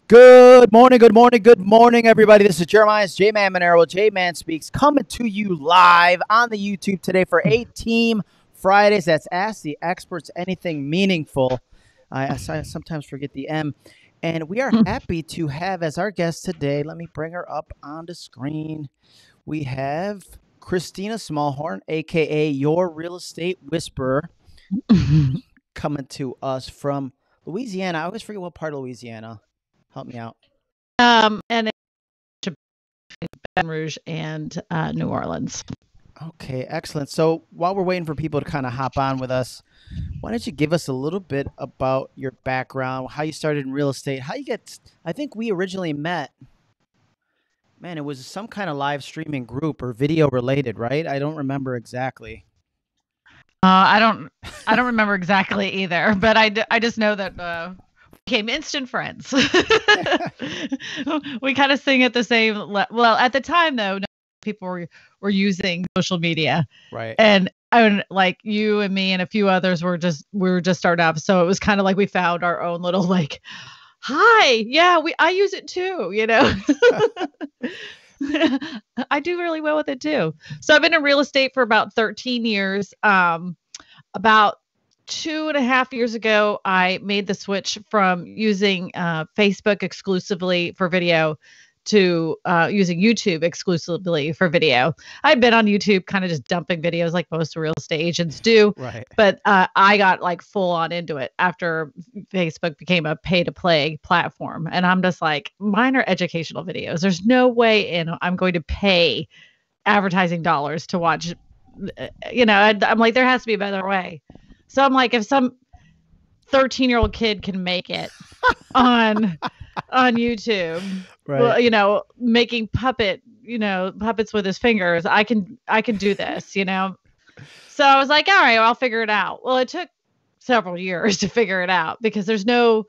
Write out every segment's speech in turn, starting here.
Good morning, good morning, good morning, everybody. This is Jeremiah's J-Man Monero. J-Man Speaks, coming to you live on the YouTube today for A-Team Fridays. That's Ask the Experts Anything Meaningful. I sometimes forget the M. And we are happy to have as our guest today, let me bring her up on the screen. We have Kristina Smallhorn, a.k.a. Your Real Estate Whisperer, coming to us from Louisiana. I always forget what part of Louisiana. Help me out. And it's Baton Rouge and New Orleans. Okay, excellent. So while we're waiting for people to kind of hop on with us, why don't you give us a little bit about your background, how you started in real estate, how you get, I think we originally met, man, it was some kind of live streaming group or video related, right? I don't remember exactly. I don't remember exactly either, but I just know that we became instant friends. We kind of sing at the same well, at the time though, people were using social media. Right. And like you and me and a few others we were just starting up. So it was kind of like we found our own little like, hi, yeah, I use it too, you know. I do really well with it too. So I've been in real estate for about 13 years. About 2.5 years ago, I made the switch from using Facebook exclusively for video to using YouTube exclusively for video. I've been on YouTube kind of just dumping videos like most real estate agents do. Right. But I got like full on into it after Facebook became a pay to play platform. And I'm just like, mine are educational videos. There's no way I'm going to pay advertising dollars to watch. I'm like, there has to be a better way. So I'm like, if some 13-year-old kid can make it on YouTube, Right. well, making puppets with his fingers, I can do this, So I was like, all right, I'll figure it out. Well, it took several years to figure it out because there's no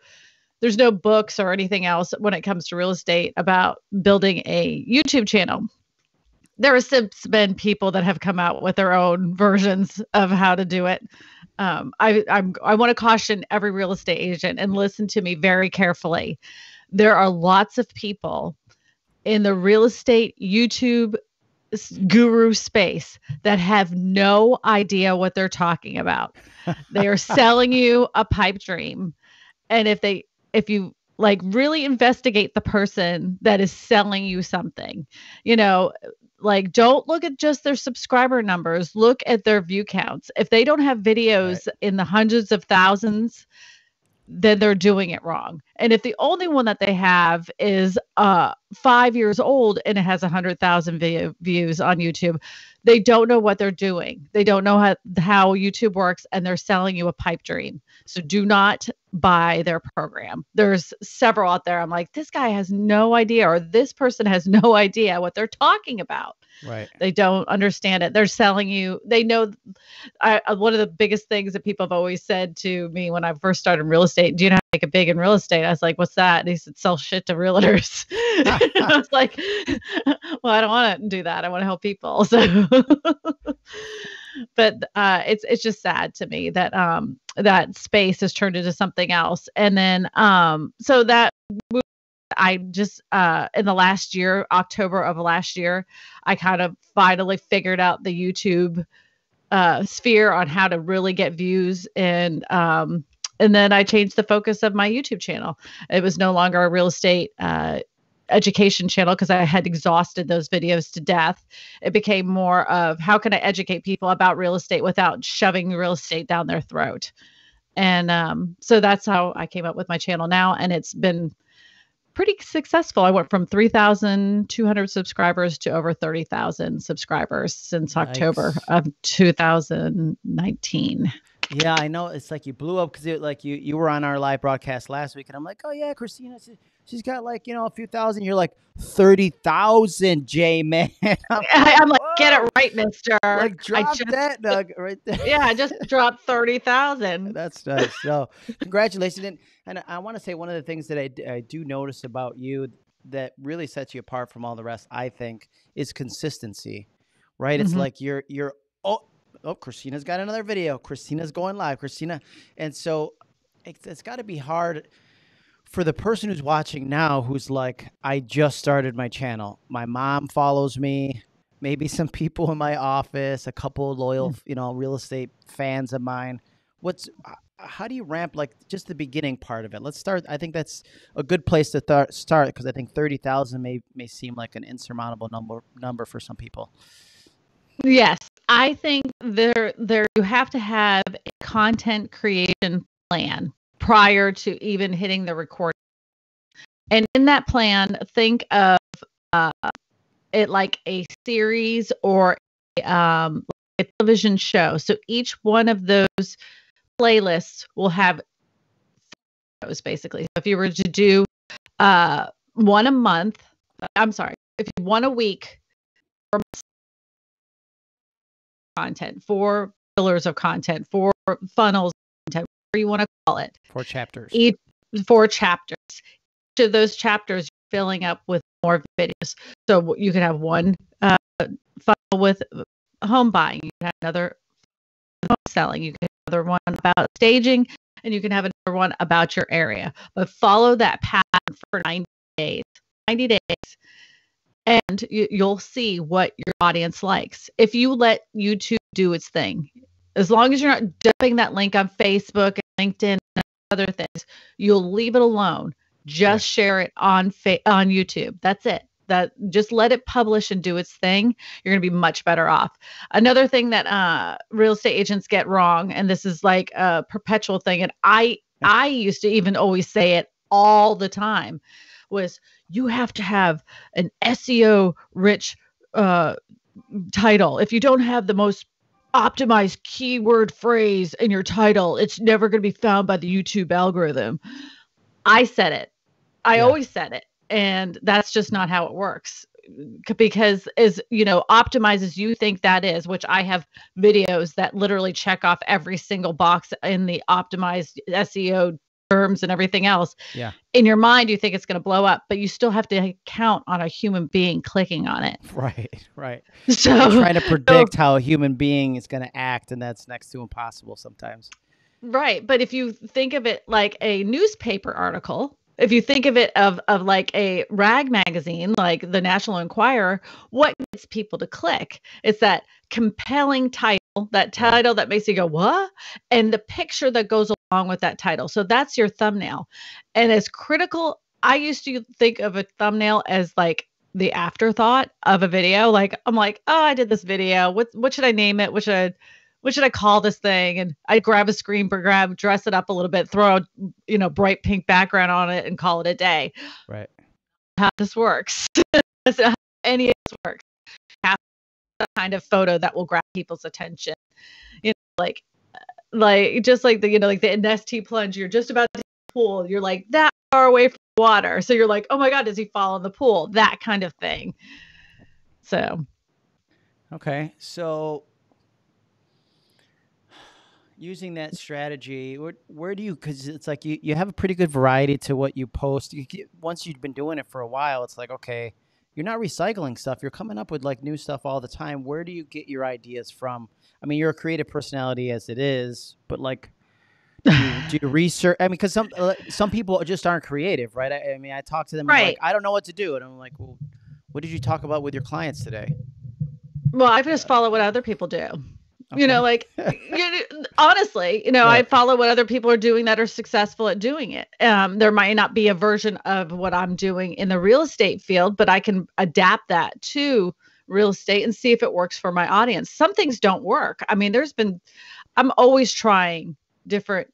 books or anything else when it comes to real estate about building a YouTube channel. There have since been people that have come out with their own versions of how to do it. I want to caution every real estate agent and listen to me very carefully. There are lots of people in the real estate YouTube guru space that have no idea what they're talking about. They are selling you a pipe dream. And if you like really investigate the person that is selling you something, like don't look at just their subscriber numbers, look at their view counts. If they don't have videos in the hundreds of thousands, then they're doing it wrong. And if the only one that they have is 5 years old and it has 100,000 views on YouTube, they don't know what they're doing. They don't know how YouTube works, and they're selling you a pipe dream. So do not buy their program. There's several out there. I'm like, this guy has no idea, or this person has no idea what they're talking about. Right. They don't understand it. They're selling you. They know. One of the biggest things that people have always said to me when I first started in real estate, do you know how to make it big in real estate? I was like, what's that? And he said, sell shit to realtors. I was like, well, I don't want to do that. I want to help people. So, but it's just sad to me that that space has turned into something else. And then so that I just in the last year, October of last year, I kind of finally figured out the YouTube sphere on how to really get views, and then I changed the focus of my YouTube channel. It was no longer a real estate education channel because I had exhausted those videos to death. It became more of how can I educate people about real estate without shoving real estate down their throat. And so that's how I came up with my channel now, and it's been pretty successful. I went from 3,200 subscribers to over 30,000 subscribers since October of 2019. Yeah, I know. It's like you blew up because like you were on our live broadcast last week, and I'm like, oh yeah, Kristina, she's got like a few thousand. You're like 30,000, J-Man. I'm like, get it right, mister. Like drop that nug right there. Yeah, I just dropped 30,000. That's nice. So congratulations. And I want to say one of the things that I do notice about you that really sets you apart from all the rest, I think, is consistency. Right? It's like you're oh, Kristina's got another video. Kristina's going live. Kristina. And so it's got to be hard for the person who's watching now, who's like, I just started my channel. My mom follows me, maybe some people in my office, a couple of loyal, real estate fans of mine. How do you ramp, like, just the beginning part of it? Let's start. I think that's a good place to start, because I think 30,000 may seem like an insurmountable number for some people. Yes, I think there you have to have a content creation plan prior to even hitting the record. And in that plan, think of it like a series or a television show. So each one of those playlists will have shows, basically. So if you were to do one a month, I'm sorry, if you one a week, content, 4 pillars of content, 4 funnels of content, whatever you want to call it. 4 chapters. 4 chapters. Each of those chapters you're filling up with more videos. So you can have one funnel with home buying. You can have another home selling. You can have another one about staging, and you can have another one about your area. But follow that pattern for 90 days. 90 days. And you'll see what your audience likes. If you let YouTube do its thing, as long as you're not dumping that link on Facebook and LinkedIn and other things, you'll leave it alone. Just share it on YouTube. That's it. Just let it publish and do its thing. You're going to be much better off. Another thing that real estate agents get wrong, and this is like a perpetual thing, and I used to even always say it all the time, was you have to have an SEO rich title. If you don't have the most optimized keyword phrase in your title, it's never going to be found by the YouTube algorithm. I said it. I always said it. And that's just not how it works. Because as optimized as you think that is, which I have videos that literally check off every single box in the optimized SEO terms and everything else. Yeah. In your mind, you think it's going to blow up, but you still have to count on a human being clicking on it. Right. So you're trying to predict how a human being is going to act, and that's next to impossible sometimes. Right. But if you think of it like a newspaper article, if you think of it of like a rag magazine, like the National Enquirer, what gets people to click? It's that compelling title, that makes you go, what? And the picture that goes along with that title. So that's your thumbnail. And as critical, I used to think of a thumbnail as like the afterthought of a video. Like, I'm like, oh, I did this video. What should I name it? What should I call this thing? And I'd grab a screen grab, dress it up a little bit, throw a bright pink background on it, and call it a day. Right. How this works. That's how any of this works. Have a kind of photo that will grab people's attention. Like just like the like the NST plunge. You're just about to the pool. You're like that far away from the water. So you're like, oh my God, does he fall in the pool? That kind of thing. So. Okay. So, using that strategy, where do you, because it's like you have a pretty good variety to what you post. Once you've been doing it for a while, it's like, okay, you're not recycling stuff. You're coming up with like new stuff all the time. Where do you get your ideas from? I mean, you're a creative personality as it is, but like, do you research? I mean, because some people just aren't creative, right? I mean, I talk to them, and like, I don't know what to do. And I'm like, well, what did you talk about with your clients today? Well, I just follow what other people do. Okay. Honestly, right. I follow what other people are doing that are successful at doing it. There might not be a version of what I'm doing in the real estate field, but I can adapt that to real estate and see if it works for my audience. Some things don't work. I mean, I'm always trying different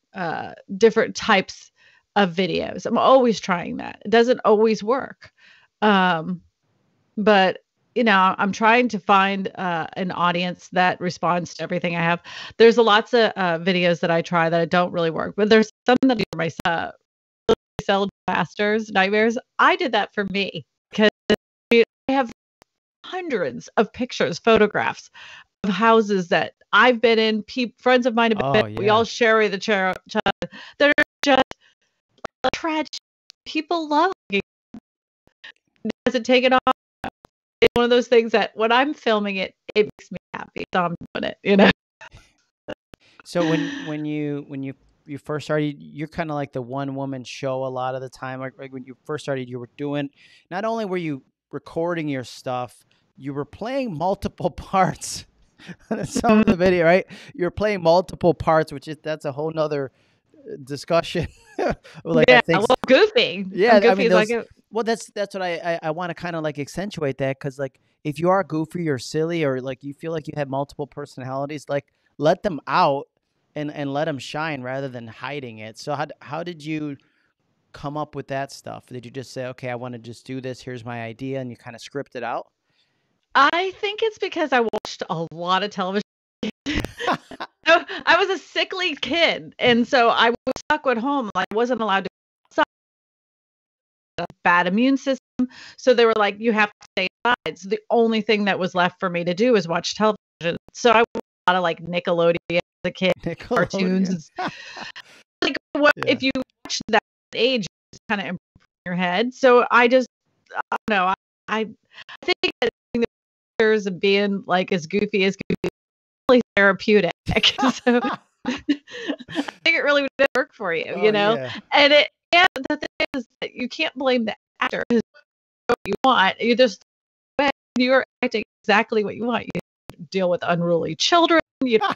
types of videos. I'm always trying that. It doesn't always work. But I'm trying to find an audience that responds to everything I have. There's lots of videos that I try that don't really work, but there's some that do for myself. Sell disasters, nightmares. I did that for me because I have hundreds of pictures, photographs of houses that I've been in. Friends of mine have been. Yeah. We all share the child that are just tragic. People love it. Has it taken off? It's one of those things that when I'm filming it, it makes me happy. So I'm doing it, So when you you first started, you're kind of like the one woman show a lot of the time. Like when you first started, you were doing, not only were you recording your stuff, you were playing multiple parts. Some of the video, right? You're playing multiple parts, which is that's a whole nother discussion. Like I Yeah, think, well, goofy. I'm yeah. I goofy mean, as I those. go. Well, that's what I want to kind of like accentuate that because like if you are goofy or silly or like you feel like you have multiple personalities, like let them out and let them shine rather than hiding it. So how did you come up with that stuff? Did you just say, okay, I want to just do this. Here's my idea, and you kind of script it out? I think it's because I watched a lot of television. I was a sickly kid, and so I was stuck at home. I wasn't allowed to go outside. Bad immune system. So they were like, you have to stay inside. So the only thing that was left for me to do was watch television. So I watched a lot of like Nickelodeon as a kid, cartoons. Nickelodeon. Like what Yeah. if you watch that age, it's kind of in your head. So I just, I don't know. I think that the pictures of being like as goofy is really therapeutic. So I think it really would work for you, Oh you know? yeah. And the thing is that you can't blame the actor what you want. You just when you're acting exactly what you want. You deal with unruly children. You deal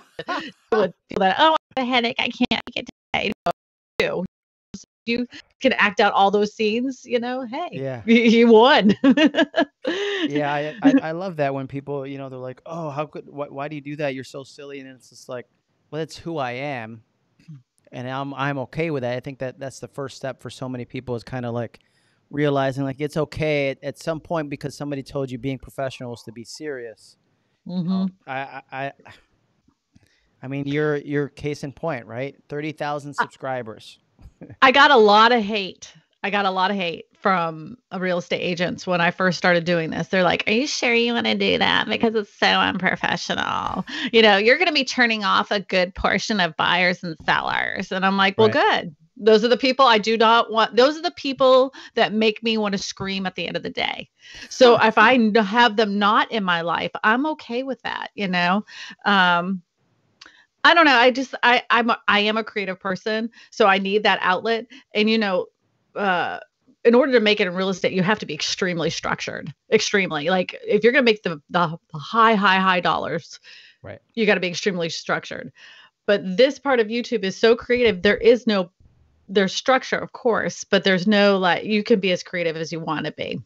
with people that I have a headache. I can't make it today. You you can act out all those scenes. Hey, Yeah. you won. Yeah, I love that when people, they're like, "Oh, how could why do you do that? You're so silly." And it's just like, "Well, that's who I am." And I'm okay with that. I think that's the first step for so many people is kind of like realizing like it's okay at some point because somebody told you being professional is to be serious. Mm-hmm. I mean, you're case in point, right? 30,000 subscribers. I got a lot of hate. I got a lot of hate from real estate agents when I first started doing this. They're like, "Are you sure you want to do that? Because it's so unprofessional. You're going to be turning off a good portion of buyers and sellers." And I'm like, "Well, Right. good. Those are the people I do not want. Those are the people that make me want to scream at the end of the day. So if I have them not in my life, I'm okay with that. I don't know. I am a creative person, so I need that outlet. And uh, in order to make it in real estate, you have to be extremely structured. Extremely. Like if you're going to make the high dollars, Right. you got to be extremely structured. But this part of YouTube is so creative. There's structure, of course, but there's no like you can be as creative as you want to be.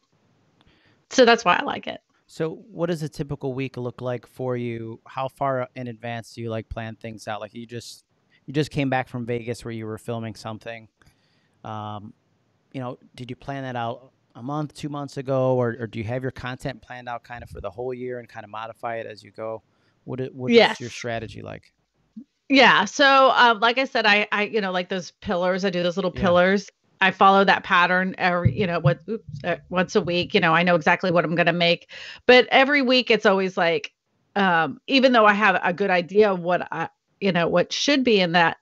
So that's why I like it. So, what does a typical week look like for you? How far in advance do you like plan things out? Like you just came back from Vegas where you were filming something. Um, did you plan that out a month, 2 months ago, or do you have your content planned out kind of for the whole year and kind of modify it as you go? What is your Yes. strategy like? Yeah. So, like I said, like those pillars, I do those little Yeah. pillars. I follow that pattern every, once a week. I know exactly what I'm going to make, but every week it's always like, even though I have a good idea of what should be in that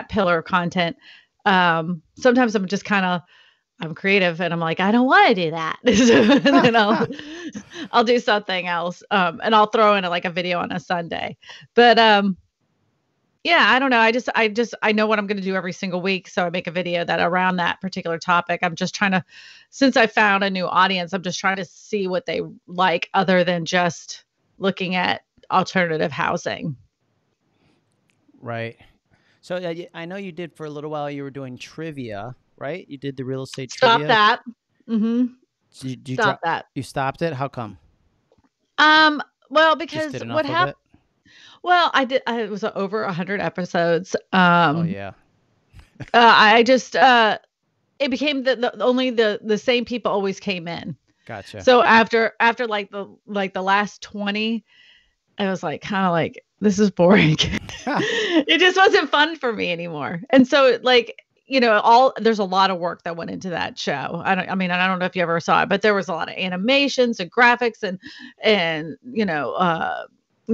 pillar of content. Sometimes I'm creative and I'm like, I don't want to do that. And then I'll do something else. And I'll throw in like a video on a Sunday, but, yeah, I don't know. I know what I'm going to do every single week. So I make a video that around that particular topic. I'm just trying to, since I found a new audience, I'm just trying to see what they like other than just looking at alternative housing. Right. So I know you did for a little while. You were doing trivia, right? You did the real estate Stop trivia. that. Mm-hmm. You Stop that. You stopped it. How come? Well, Just because did what enough of happened, it. well, it was over 100 episodes. Oh yeah. I just, it became only the same people always came in. Gotcha. So after like the last 20, I was like kind of like this is boring. It just wasn't fun for me anymore. And so like there's a lot of work that went into that show. I don't know if you ever saw it, but there was a lot of animations and graphics and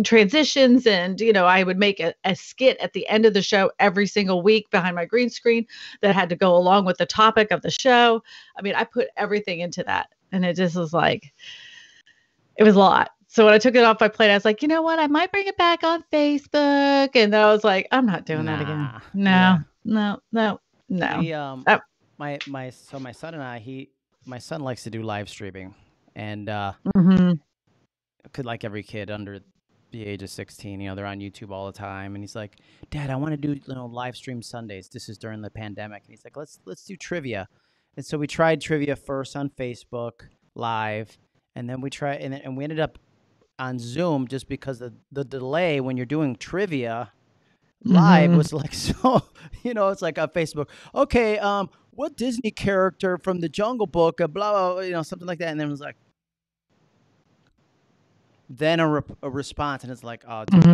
transitions and I would make a skit at the end of the show every single week behind my green screen that had to go along with the topic of the show. I put everything into that and it just was like it was a lot. So when I took it off my plate, I was like, you know what? I might bring it back on Facebook. And then I was like, I'm not doing that again. Nah. No. Yeah. No, no, no. We Uh, my so my son and my son likes to do live streaming, and mhm. could like every kid under the age of 16, they're on YouTube all the time, and he's like, "Dad, I want to do live stream Sundays." This is during the pandemic, and he's like, "Let's do trivia," and so we tried trivia first on Facebook Live, and then we tried, and we ended up on Zoom just because the delay when you're doing trivia live Mhm. was like so it's like on Facebook, okay, what Disney character from the Jungle Book, blah blah, something like that, and then it was like then a response, and it's like, oh dude,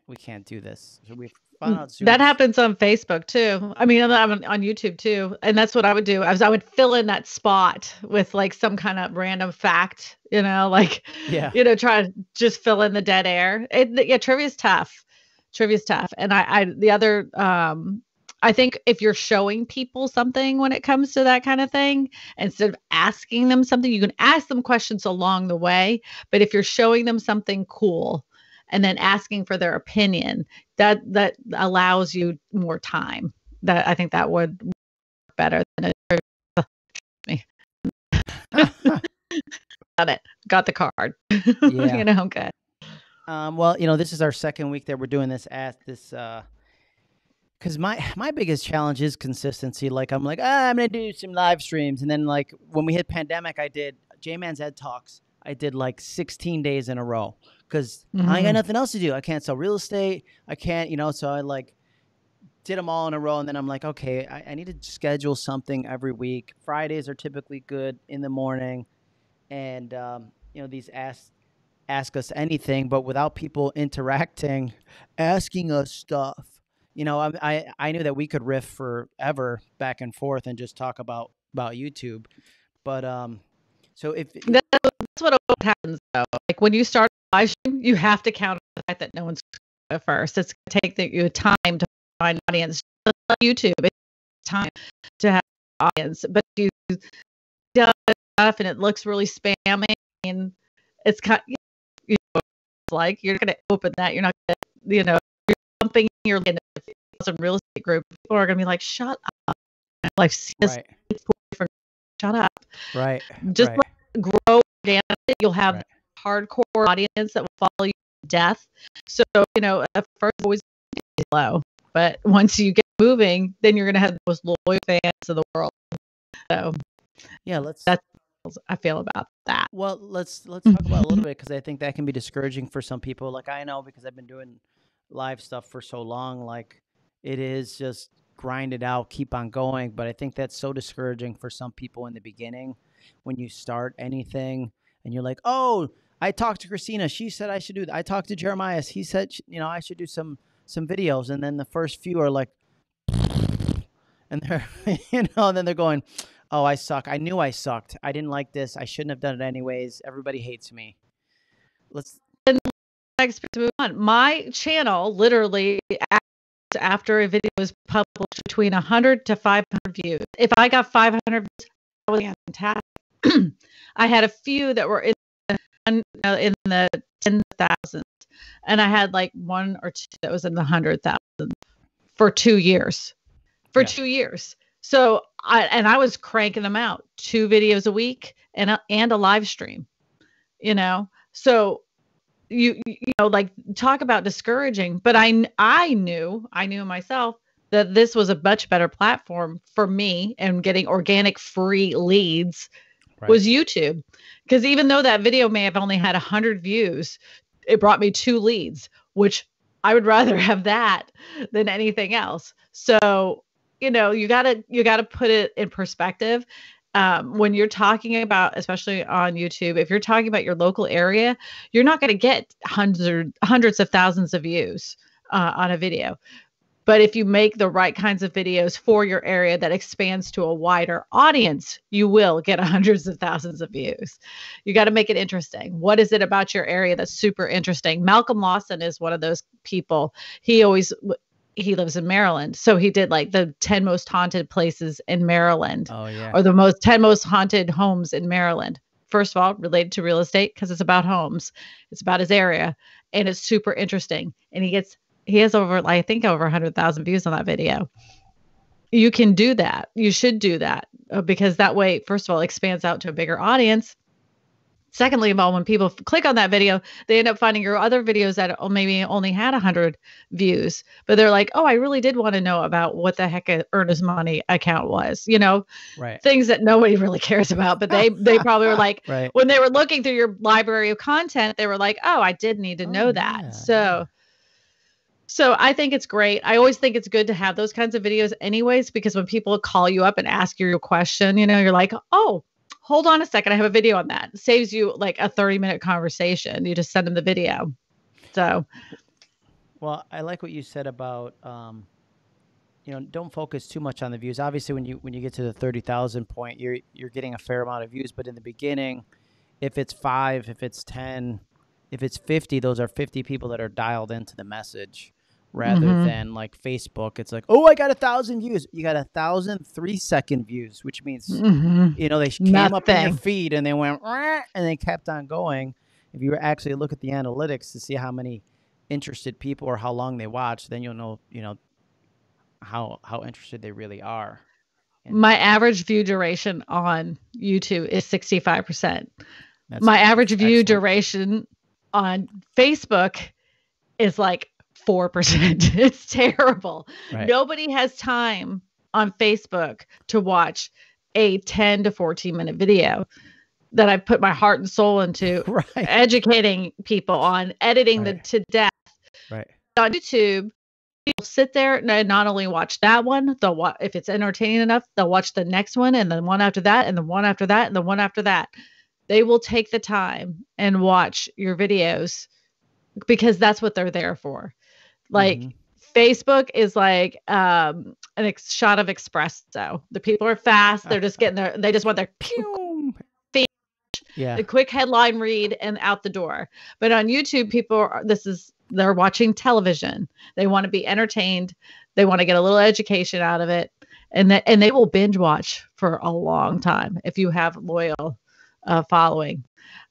we Mhm. can't do this, so we found out That Zoom's. happens on Facebook too. I mean, on YouTube too. And that's what I would do. I would fill in that spot with like some kind of random fact, like, Yeah. try to just fill in the dead air. Yeah, trivia's tough. Trivia's tough. And I think if you're showing people something when it comes to that kind of thing, instead of asking them something, you can ask them questions along the way. But if you're showing them something cool and then asking for their opinion, that allows you more time. That I think that would work better than me. Got it. Got the card. Yeah. Good. Well, this is our second week that we're doing this at this because my biggest challenge is consistency. Like I'm like, I'm gonna do some live streams, and then like when we hit pandemic, I did J-Man's Ed Talks. I did like 16 days in a row because I ain't got nothing else to do. I can't sell real estate. I can't, so I like did them all in a row, and then I'm like, okay, I need to schedule something every week. Fridays are typically good in the morning, and these ask us anything, but without people interacting, asking us stuff. I knew that we could riff forever back and forth and just talk about YouTube, but so if That's what always happens though. Like when you start a live stream, you have to count on the fact that no one's at first. It's gonna take you time to find an audience. Just like YouTube, it's time to have an audience, but you do stuff and it looks really spammy, and it's kind like you're gonna open that. You're not gonna, you're dumping your in a real estate group. People are gonna be like, shut up. Like, see this right, different. Shut up. right, Just right, grow organically. You'll have right. hardcore audience that will follow you to death. So, at first always low. But once you get moving, then you're gonna have the most loyal fans in the world. So Yeah, that's how I feel about that. well, let's talk about a little bit, because I think that can be discouraging for some people. Like I know, because I've been doing live stuff for so long, like it is just grind it out, keep on going. But I think that's so discouraging for some people in the beginning when you start anything and you're like, oh, I talked to Kristina. She said I should do that. I talked to Jeremiah. He said, I should do some videos. And then the first few are like, and they're, and then they're going, oh, I suck. I knew I sucked. I didn't like this. I shouldn't have done it anyways. Everybody hates me. Let's. Move on. My channel literally, after a video was published, between 100 to 500 views. If I got 500 views, that was fantastic. I had a few that were in the 10,000s, and I had like one or two that was in the 100,000 for 2 years. For 2 years. So I was cranking them out, 2 videos a week and a live stream. So you like, talk about discouraging, but I knew myself that this was a much better platform for me, and getting organic free leads was YouTube. Because even though that video may have only had 100 views, it brought me 2 leads, which I would rather have that than anything else. So, you gotta put it in perspective. When you're talking about, especially on YouTube, if you're talking about your local area, you're not going to get hundreds of thousands of views on a video. But if you make the right kinds of videos for your area that expands to a wider audience, you will get hundreds of thousands of views. You got to make it interesting. What is it about your area that's super interesting? Malcolm Lawson is one of those people. He lives in Maryland. So he did like the 10 most haunted places in Maryland. Oh, yeah. Or the 10 most haunted homes in Maryland. First of all, related to real estate, because it's about homes. It's about his area. And it's super interesting. And he has over 100,000 views on that video. you can do that. You should do that because that way, first of all, it expands out to a bigger audience. Secondly of all, when people click on that video, they end up finding your other videos that maybe only had 100 views, but they're like, oh, I really did want to know about what the heck a Earnest Money account was, Right. things that nobody really cares about. But they probably were like, Right. when they were looking through your library of content, they were like, oh, I did need to Oh, know that. yeah, So I think it's great. I always think it's good to have those kinds of videos anyways, because when people call you up and ask you a question, you're like, oh, hold on a second. I have a video on that. It saves you like a 30-minute conversation. You just send them the video. So, well, I like what you said about, don't focus too much on the views. Obviously, when you get to the 30,000 point, you're getting a fair amount of views. But in the beginning, if it's 5, if it's 10, if it's 50, those are 50 people that are dialed into the message. Rather than like Facebook, it's like, oh, I got 1,000 views. You got 1,000 3-second views, which means they came up in your feed and they went and they kept on going. If you actually look at the analytics to see how many interested people or how long they watch, then you'll know how interested they really are. My average view duration on YouTube is 65%. My average view duration on Facebook is like 4%. It's terrible. Right. Nobody has time on Facebook to watch a 10 to 14 minute video that I put my heart and soul into educating people on, editing them to death. Right. On YouTube, people sit there and not only watch that one, they'll watch, if it's entertaining enough, they'll watch the next one and then one after that and the one after that and the one after that. They will take the time and watch your videos because that's what they're there for. Like Facebook is like shot of espresso. The people are fast. They're just getting there. They just want their the quick headline read and out the door. But on YouTube, they're watching television. They want to be entertained. They want to get a little education out of it, and they will binge watch for a long time if you have loyal following.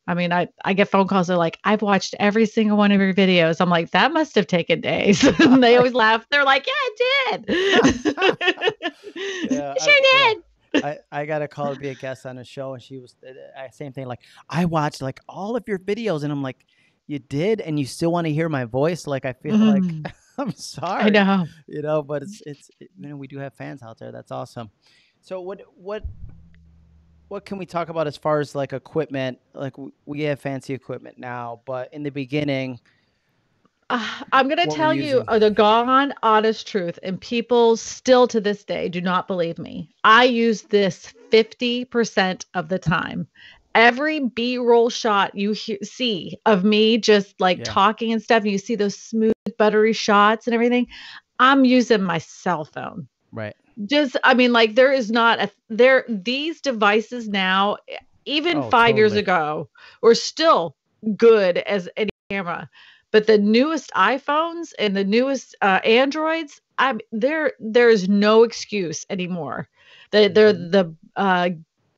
I mean, I get phone calls. They're like, I've watched every single one of your videos. I'm like, that must have taken days. And they always laugh. They're like, yeah, it did. Yeah, sure did. I got a call to be a guest on a show, and she was same thing. Like, I watched like all of your videos, and I'm like, you did, and you still want to hear my voice? Like, I feel like I'm sorry. I know. But it's we do have fans out there. That's awesome. So what can we talk about as far as like equipment? Like we have fancy equipment now, but in the beginning, I'm going to tell you the gone honest truth, and people still to this day do not believe me. I use this 50% of the time. Every B-roll shot you see of me just like talking and stuff, and you see those smooth, buttery shots and everything, I'm using my cell phone. Right. Like there is not these devices now, even 5 years ago, were still good as any camera. But the newest iPhones and the newest Androids, there is no excuse anymore. The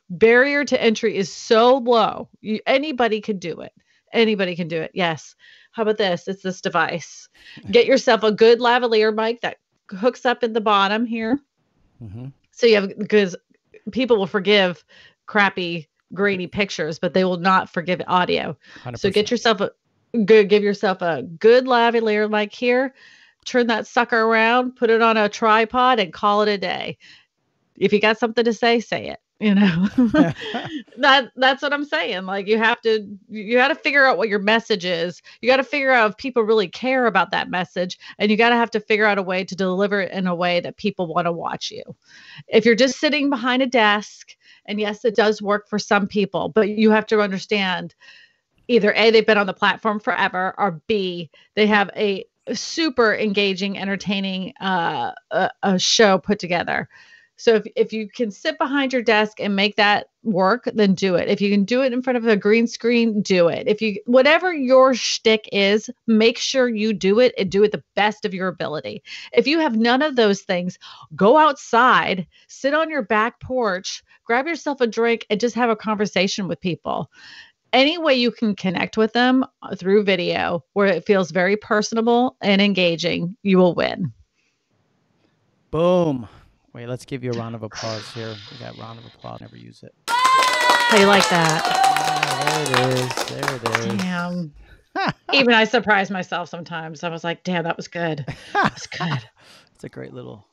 barrier to entry is so low. Anybody can do it. Anybody can do it. Yes. How about this? It's this device. Get yourself a good lavalier mic that hooks up at the bottom here. So you have, because people will forgive crappy, grainy pictures, but they will not forgive audio. 100%. So give yourself a good lavalier mic here. Turn that sucker around, put it on a tripod, and call it a day. If you got something to say, say it. That's what I'm saying. Like you got to figure out what your message is. You got to figure out if people really care about that message, and you have to figure out a way to deliver it in a way that people want to watch you. If you're just sitting behind a desk, and yes, it does work for some people, but you have to understand either A, they've been on the platform forever, or B, they have a super engaging, entertaining a show put together. So if you can sit behind your desk and make that work, then do it. If you can do it in front of a green screen, do it. Whatever your shtick is, make sure you do it and do it the best of your ability. If you have none of those things, go outside, sit on your back porch, grab yourself a drink, and just have a conversation with people. Any way you can connect with them through video where it feels very personable and engaging, you will win. Boom. Wait, let's give you a round of applause here. We got round of applause. Never use it. How you like that? There it is. There it is. Damn. Even I surprise myself sometimes. I was like, damn, that was good. That was good. It's a great little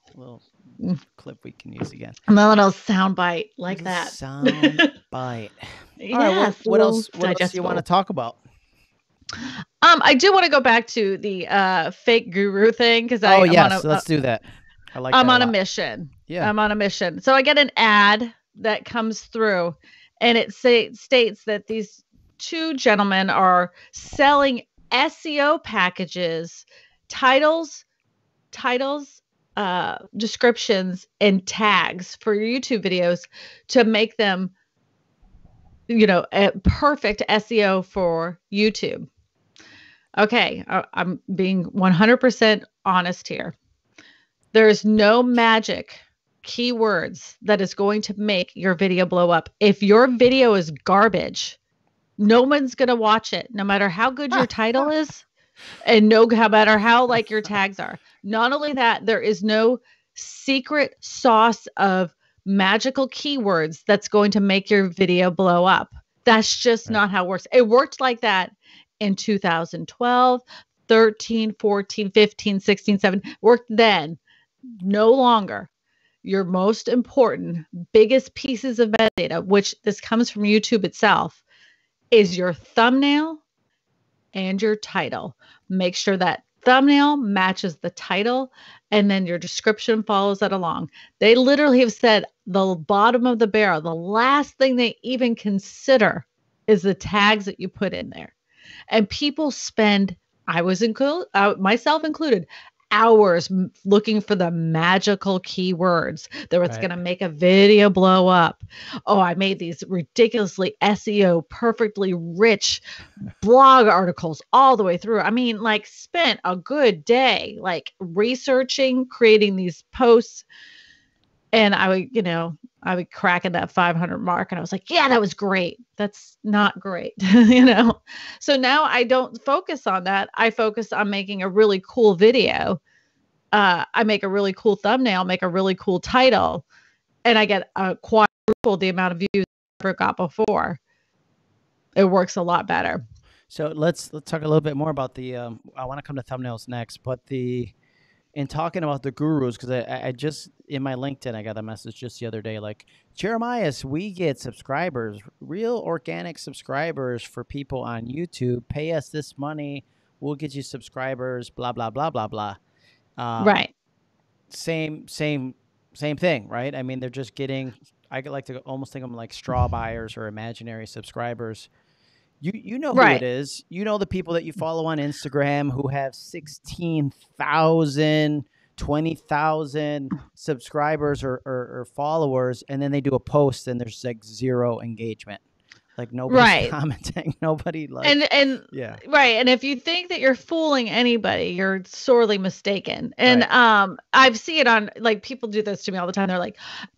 clip we can use again. A little sound bite like that. Sound bite. Yes, All right, well, what else do you want to talk about? I do want to go back to the fake guru thing because let's do that. I like. I'm on a mission. Yeah, I'm on a mission. So I get an ad that comes through, and it states that these two gentlemen are selling SEO packages, titles, descriptions, and tags for your YouTube videos to make them, a perfect SEO for YouTube. Okay, I'm being 100% honest here. There is no magic keywords that is going to make your video blow up. If your video is garbage, no one's going to watch it, no matter how good your title is and no matter how like your tags are. Not only that, there is no secret sauce of magical keywords that's going to make your video blow up. That's just not how it works. It worked like that in 2012, 13, 14, 15, 16, 17. Worked then. No longer. Your most important, biggest pieces of metadata, which this comes from YouTube itself, is your thumbnail and your title. Make sure that thumbnail matches the title, and then your description follows that along. They literally have said the bottom of the barrel, the last thing they even consider is the tags that you put in there. And people spend, myself included, hours looking for the magical keywords that was going to make a video blow up. Oh, I made these ridiculously SEO, perfectly rich blog articles all the way through. I mean, like spent a good day, like researching, creating these posts. And I would crack at that 500 mark and I was like, yeah, that was great. That's not great. So now I don't focus on that. I focus on making a really cool video. I make a really cool thumbnail, make a really cool title, and I get quadruple the amount of views I ever got before. It works a lot better. So let's talk a little bit more about the, I want to come to thumbnails next, but in talking about the gurus, because I just, in my LinkedIn, I got a message just the other day, like, Jeremias, we get subscribers, real organic subscribers for people on YouTube. Pay us this money. We'll get you subscribers, blah, blah, blah, blah, blah. Right. Same thing, right? I mean, they're just getting, I like to almost think of them like straw buyers or imaginary subscribers. You know who it is. You know the people that you follow on Instagram who have 16,000, 20,000 subscribers or followers, and then they do a post and there's like zero engagement. Like nobody's commenting, nobody like and right. And if you think that you're fooling anybody, you're sorely mistaken. And I've seen it on, like, people do this to me all the time. They're like,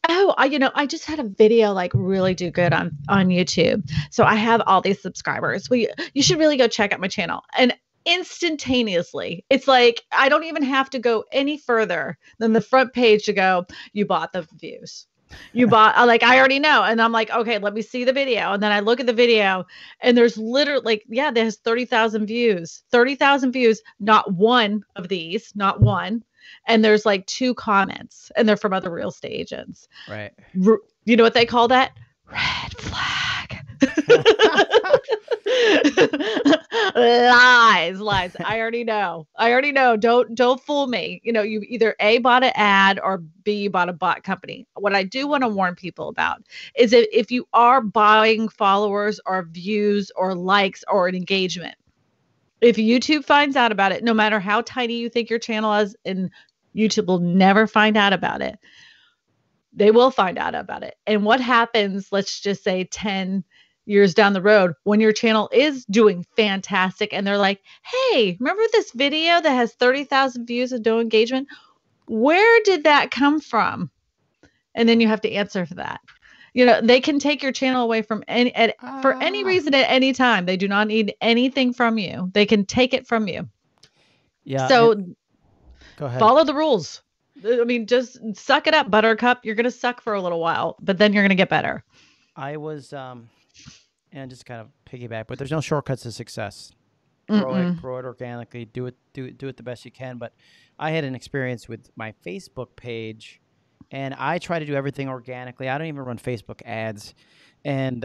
oh, I just had a video like really do good on YouTube, so I have all these subscribers. You should really go check out my channel. And instantaneously, it's like I don't even have to go any further than the front page to go, you bought the views. You bought, like, I already know. And I'm like, okay, let me see the video. And then I look at the video and there's literally there's 30,000 views, not one of these, not one. And there's like 2 comments and they're from other real estate agents. Right. You know what they call that? Red flag. Lies. I already know. Don't fool me. You either A, bought an ad, or B, you bought a bot company. What I do want to warn people about is that if you are buying followers or views or likes or an engagement, if YouTube finds out about it, no matter how tiny you think your channel is, and YouTube will never find out about it, they will find out about it. And what happens, let's just say 10 years down the road, when your channel is doing fantastic and they're like, hey, remember this video that has 30,000 views and no engagement? Where did that come from? And then you have to answer for that. They can take your channel away for any reason at any time. They do not need anything from you. They can take it from you. Yeah. So go ahead. Follow the rules. I mean, just suck it up, Buttercup. You're gonna suck for a little while, but then you're gonna get better. I was, and just kind of piggyback, but there's no shortcuts to success. Mm-mm. Grow it organically. Do it the best you can. But I had an experience with my Facebook page, and I try to do everything organically. I don't even run Facebook ads, and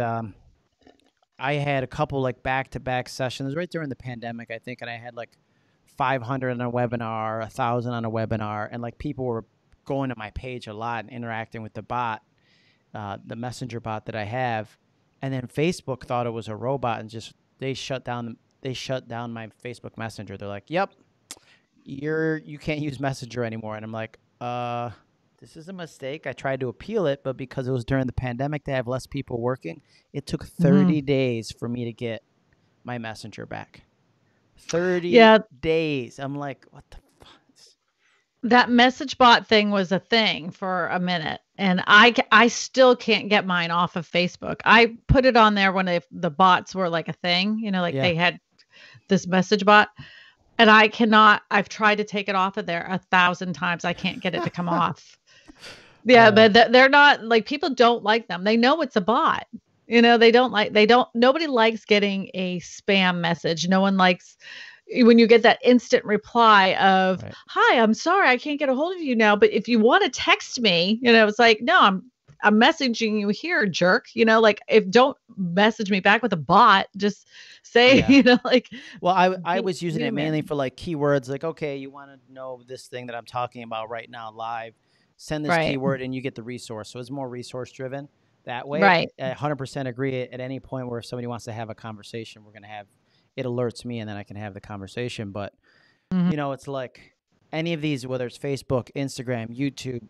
I had a couple like back-to-back sessions right during the pandemic, I think, and I had like 500 on a webinar, 1,000 on a webinar, and like people were going to my page a lot and interacting with the bot, the messenger bot that I have, and then Facebook thought it was a robot and just they shut down my Facebook Messenger. They're like, "Yep, you can't use Messenger anymore," and I'm like, This is a mistake. I tried to appeal it, but because it was during the pandemic, they have less people working. It took 30 days for me to get my Messenger back. 30 days. I'm like, what the fuck? That message bot thing was a thing for a minute, and I still can't get mine off of Facebook. I put it on there when the bots were like a thing, they had this message bot, and I cannot. I've tried to take it off of there 1,000 times. I can't get it to come off. Yeah, but they're not like, people don't like them. They know it's a bot. Nobody likes getting a spam message. No one likes when you get that instant reply of, "Hi, I'm sorry, I can't get a hold of you now, but if you want to text me," it's like, "No, I'm messaging you here, jerk." If don't message me back with a bot, just say, Well, I was using it mainly for like keywords, like, okay, you want to know this thing that I'm talking about right now live, send this keyword and you get the resource. So it's more resource driven that way. Right. I 100% agree. At any point where if somebody wants to have a conversation, we're going to have, it alerts me and then I can have the conversation. But, it's like any of these, whether it's Facebook, Instagram, YouTube,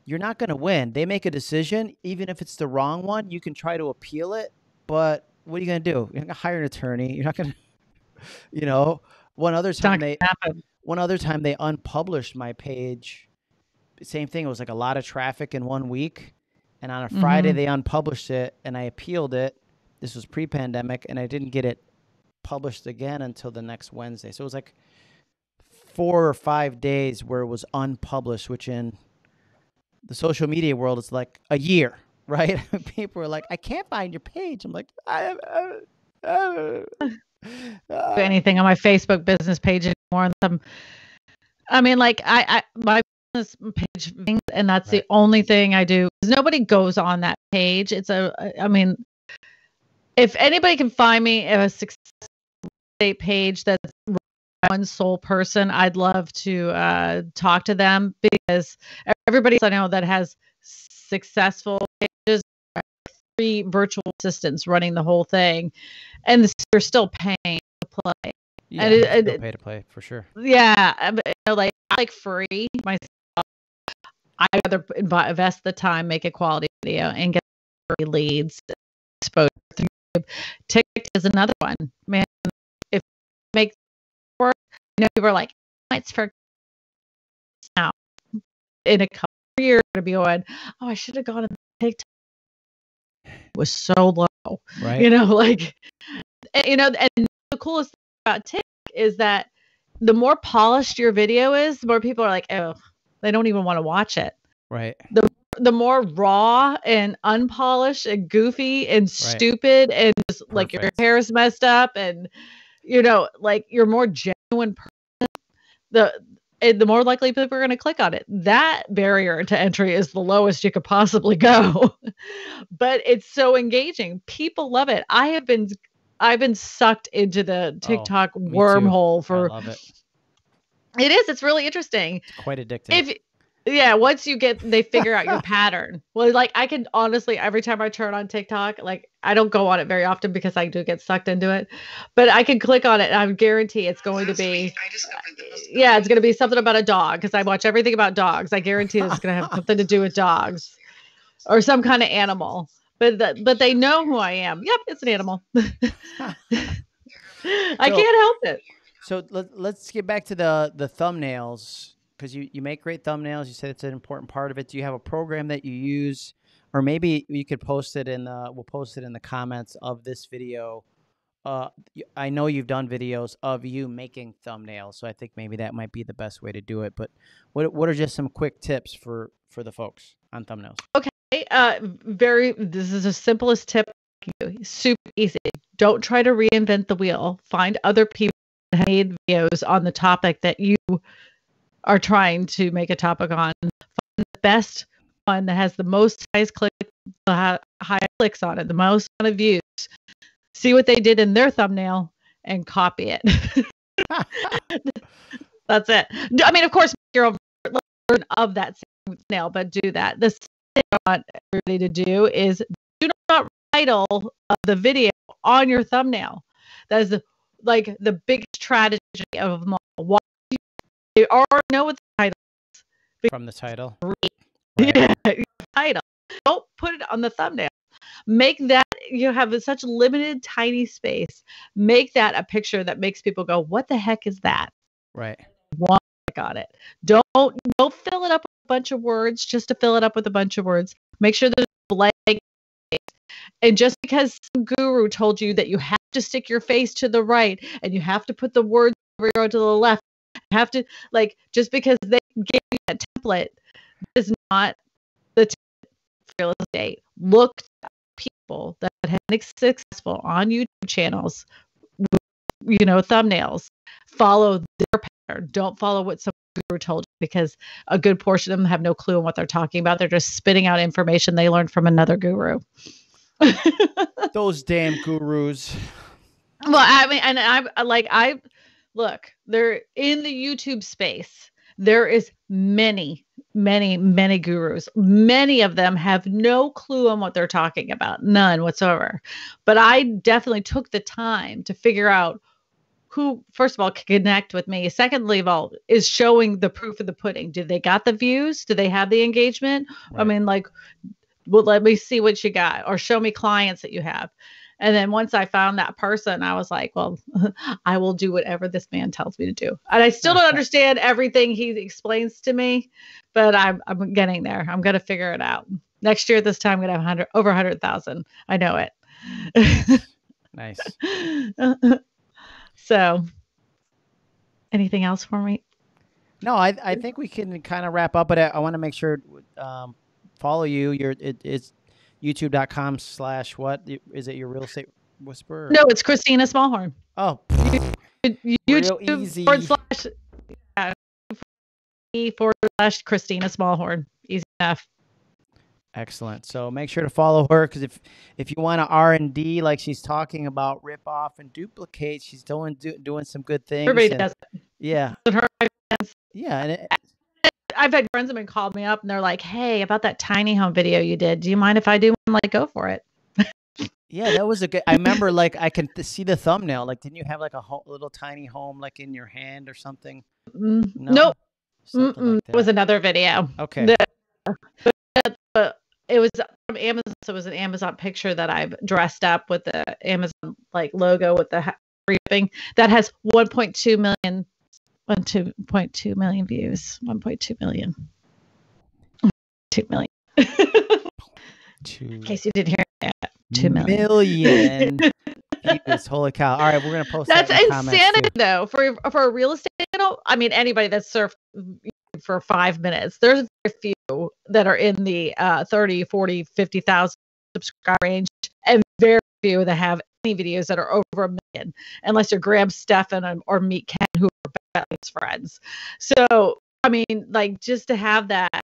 you're not going to win. They make a decision. Even if it's the wrong one, you can try to appeal it. But what are you going to do? You're not going to hire an attorney. You're not going to, one other time they unpublished my page. Same thing. It was like a lot of traffic in 1 week. And on a Friday, they unpublished it and I appealed it. This was pre-pandemic and I didn't get it published again until the next Wednesday. So it was like 4 or 5 days where it was unpublished, which in the social media world is like a year, right? People are like, "I can't find your page." I'm like, anything on my Facebook business page anymore. My business page, and that's the only thing I do. Nobody goes on that page. If anybody can find me a success page that's one sole person, I'd love to talk to them, because everybody I know that has successful pages, 3 virtual assistants running the whole thing, and they're still paying to play. Yeah, and pay to play for sure. Yeah, I like free myself. I'd rather invest the time, make a quality video, and get free leads, exposure through YouTube. TikTok is another one. Man, if it makes it work, people are like, "It's for now." In a couple of years, to be going, "Oh, I should have gone to TikTok." It was so low, right? And the coolest thing about TikTok is that the more polished your video is, the more people are like, "Oh, they don't even want to watch it." Right. The more raw and unpolished and goofy and stupid and just like your hair is messed up and you're more genuine person, the more likely people are going to click on it. That barrier to entry is the lowest you could possibly go. But it's so engaging. People love it. I've been sucked into the TikTok wormhole for. I love it. It is. It's really interesting. It's quite addicting. Once they figure out your pattern. Well, I can honestly, every time I turn on TikTok, I don't go on it very often because I do get sucked into it, but I can click on it and I guarantee it's going to be, it's going to be something about a dog, because I watch everything about dogs. I guarantee it's going to have something to do with dogs or some kind of animal, but they know who I am. Yep. It's an animal. I can't help it. So let's get back to the thumbnails. Because you make great thumbnails. You said it's an important part of it. Do you have a program that you use? Or maybe you could post it we'll post it in the comments of this video I know you've done videos of you making thumbnails, so I think maybe that might be the best way to do it. But what are just some quick tips for the folks on thumbnails? Okay. This is the simplest tip. Super easy. Don't try to reinvent the wheel. Find other people that made videos on the topic that you are trying to make a topic on. Find the best one that has the most highest clicks on it, the most amount of views. See what they did in their thumbnail and copy it. That's it. I mean, of course, make your own version of that same thumbnail, but do that. The thing I want everybody to do is do not title of the video on your thumbnail. That is the biggest tragedy of them all. Why you already know what the title is from the title. Right. Yeah, title. Don't put it on the thumbnail. Make that, you have such limited, tiny space. Make that a picture that makes people go, "What the heck is that?" Right. One click on it. Don't fill it up with a bunch of words just to fill it up with a bunch of words. Make sure there's blank space. And just because some guru told you that you have to stick your face to the right and you have to put the words over to the left, you have to, like, just because they gave you a template is not the template for real estate. Look at people that have been successful on YouTube channels with, thumbnails. Follow their pattern. Don't follow what some guru told you, because a good portion of them have no clue on what they're talking about. They're just spitting out information they learned from another guru. Those damn gurus. Well, I mean, and I look, they're in the YouTube space. There is many gurus. Many of them have no clue on what they're talking about. None whatsoever. But I definitely took the time to figure out who, first of all, can connect with me. Secondly of all, is showing the proof of the pudding. Did they got the views? Do they have the engagement? Right. I mean, like, well, let me see what you got, or show me clients that you have. And then once I found that person, I was like, well, I will do whatever this man tells me to do. And I still don't understand everything he explains to me, but I'm getting there. I'm going to figure it out. Next year, this time, I'm going to have over 100,000. I know it. Nice. So, anything else for me? No, I think we can kind of wrap up, but I want to make sure follow you. It's youtube.com/ what is it? Your real estate whisperer? No, it's Kristina Smallhorn. Oh, YouTube easy. / Kristina Smallhorn. Easy enough. Excellent. So make sure to follow her, because if you want to R&D, like she's talking about, rip off and duplicate, she's doing some good things. Everybody does it. Yeah. Yeah, and I've had friends of mine call me up and they're like, "Hey, about that tiny home video you did, do you mind if I do one?" I'm like, go for it. Yeah, that was a good. I remember, like, I can see the thumbnail. Like, didn't you have like a little tiny home, like, in your hand or something? No? Nope. Like it was another video. Okay. But it was from Amazon. So it was an Amazon picture that I've dressed up with the Amazon like logo with the reaping that has 1.2 million. 1.2 million views. 1.2 million. 2 million. In case you didn't hear that. 2 million. Jesus, holy cow. All right, we're going to post that's that in the insanity, though. For a real estate channel, I mean, anybody that's surfed for 5 minutes, there's very few that are in the 30, 40, 50,000 subscriber range, and very few that have any videos that are over 1 million, unless you're Graham Stephan or Meet Ken, who are best friends. So, I mean, like, just to have that,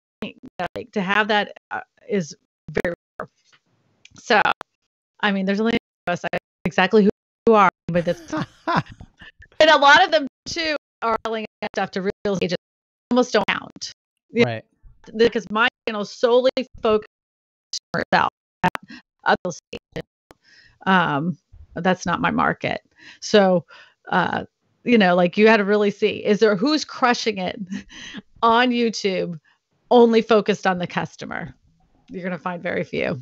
is very rare. So, I mean, there's only us. I know exactly who you are, but that's and a lot of them too are selling stuff to real estate agents. Almost don't count, right? Because my channel is solely focused on itself. Other estate. That's not my market. So, like, you had to really see, is there who's crushing it on YouTube, only focused on the customer. You're going to find very few.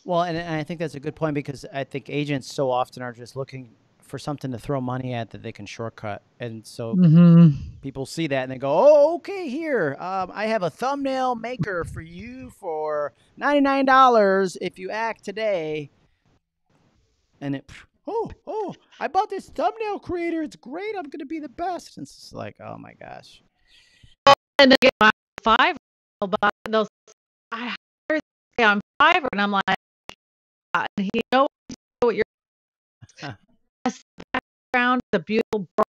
Well, and I think that's a good point, because I think agents so often are just looking for something to throw money at that they can shortcut. And so people see that and they go, "Oh, okay, here. I have a thumbnail maker for you for $99 if you act today." And oh, I bought this thumbnail creator. It's great. I'm gonna be the best. And it's just like, oh my gosh. And they get my Fiverr, but they'll I hired on Fiverr, and I'm like, and he knows what your background, the beautiful bright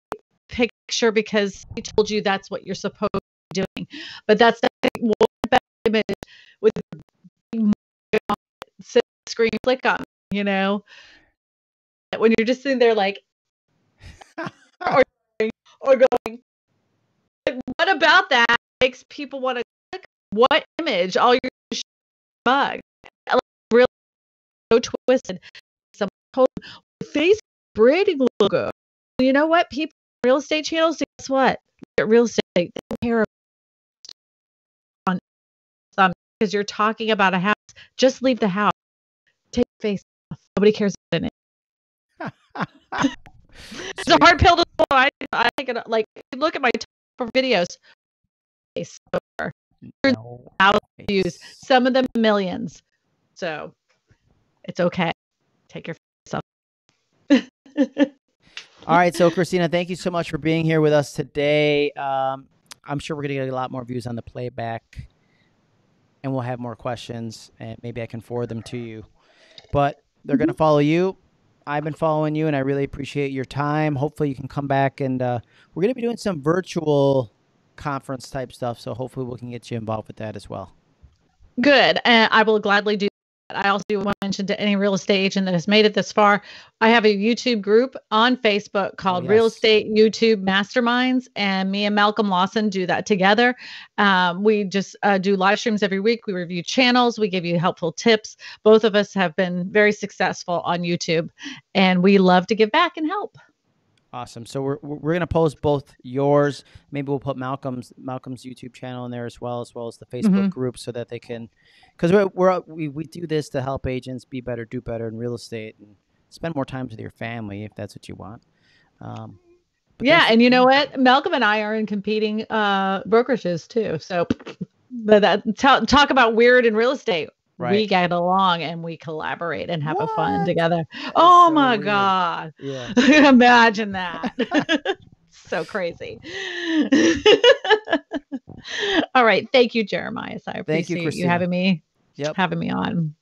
picture, because he told you that's what you're supposed to be doing. But that's one best image with screen flick on, when you're just sitting there like, or going, what about that makes people want to click? What image? All your bug, like, really so twisted. Someone told me, face branding logo. You know what? People in real estate channels, guess what? At real estate, they don't care on because you're talking about a house. Just leave the house. Take your face off. Nobody cares about it. It's a hard pill to swallow. I think it, like, look at my top videos. Views, some of them millions. So it's okay. Take your face off. All right, so Kristina, thank you so much for being here with us today. I'm sure we're going to get a lot more views on the playback, and we'll have more questions, and maybe I can forward them to you. But they're going to follow you. I've been following you, and I really appreciate your time. Hopefully you can come back, and we're going to be doing some virtual conference type stuff, so hopefully we can get you involved with that as well. Good. And I will gladly do that. I also want to mention to any real estate agent that has made it this far, I have a YouTube group on Facebook called Real Estate YouTube Masterminds, and me and Malcolm Lawson do that together. We just do live streams every week. We review channels. We give you helpful tips. Both of us have been very successful on YouTube, and we love to give back and help. Awesome. So we're going to post both yours. Maybe we'll put Malcolm's YouTube channel in there as well as the Facebook group, so that they can, because we do this to help agents be better, do better in real estate, and spend more time with your family if that's what you want. Yeah, and you know what? Malcolm and I are in competing brokerages too. So, talk about weird in real estate. Right. We get along and we collaborate and have fun together. Oh so my weird. God. Yeah. Imagine that. So crazy. All right. Thank you, Jeremiah. I appreciate you having me on.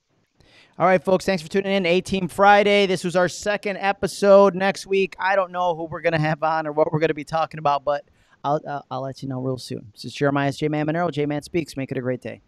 All right, folks. Thanks for tuning in. A-Team Friday. This was our second episode. Next week, I don't know who we're going to have on or what we're going to be talking about, but I'll let you know real soon. This is Jeremiah's J-Man Monero. J-Man Speaks. Make it a great day.